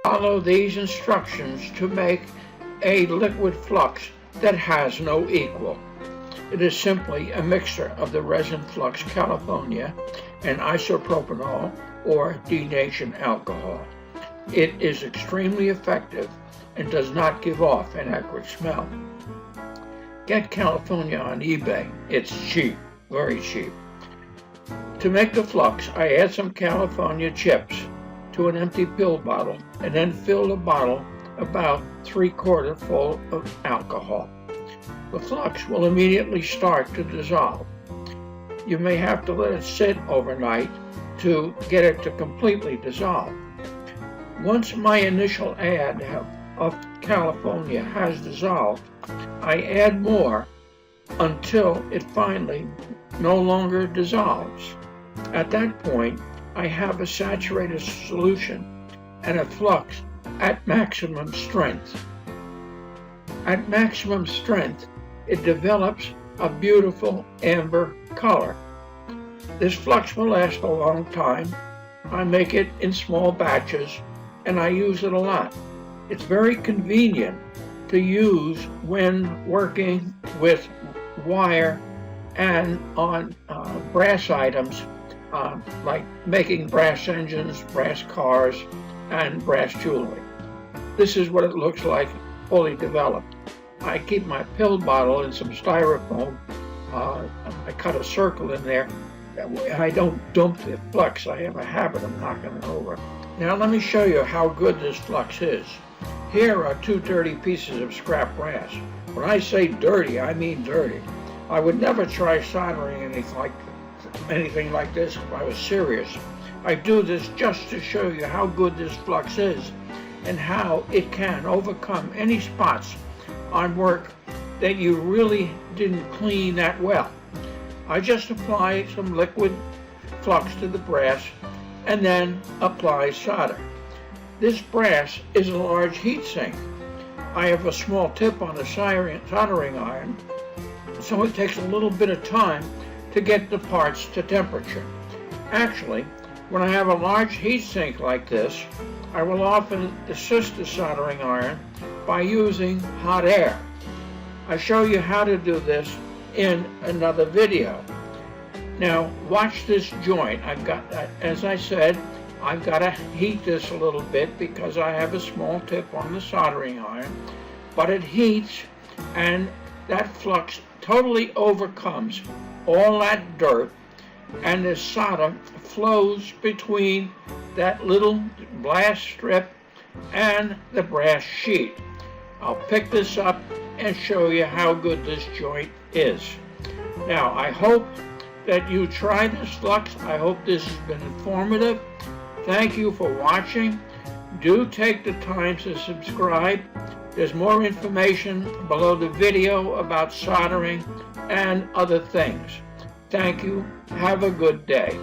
Follow these instructions to make a liquid flux that has no equal. It is simply a mixture of the resin flux Kalifonia and isopropanol or denatured alcohol. It is extremely effective and does not give off an acrid smell. Get Kalifonia on eBay. It's cheap, very cheap. To make the flux, I add some Kalifonia chips to an empty pill bottle and then fill the bottle about 3/4 full of alcohol. The flux will immediately start to dissolve. You may have to let it sit overnight to get it to completely dissolve. Once my initial add of Kalifonia has dissolved, I add more until it finally no longer dissolves. At that point, I have a saturated solution and a flux at maximum strength. At maximum strength, it develops a beautiful amber color. This flux will last a long time. I make it in small batches and I use it a lot. It's very convenient to use when working with wire and on brass items like making brass engines, brass cars, and brass jewelry. This is what it looks like fully developed. I keep my pill bottle in some styrofoam. I cut a circle in there. I don't dump the flux. I have a habit of knocking it over. Now let me show you how good this flux is. Here are 2 dirty pieces of scrap brass. When I say dirty, I mean dirty. I would never try soldering anything like this if I was serious. I do this just to show you how good this flux is and how it can overcome any spots on work that you really didn't clean that well. I just apply some liquid flux to the brass and then apply solder. This brass is a large heat sink. I have a small tip on the soldering iron, so it takes a little bit of time to get the parts to temperature. Actually, when I have a large heat sink like this, I will often assist the soldering iron by using hot air. I show you how to do this in another video. Now watch this joint. As I said, I've got to heat this a little bit because I have a small tip on the soldering iron, but it heats and that flux totally overcomes all that dirt, and the solder flows between that little glass strip and the brass sheet. I'll pick this up and show you how good this joint is. Now, I hope that you try this flux. I hope this has been informative. Thank you for watching. Do take the time to subscribe. There's more information below the video about soldering and other things. Thank you. Have a good day.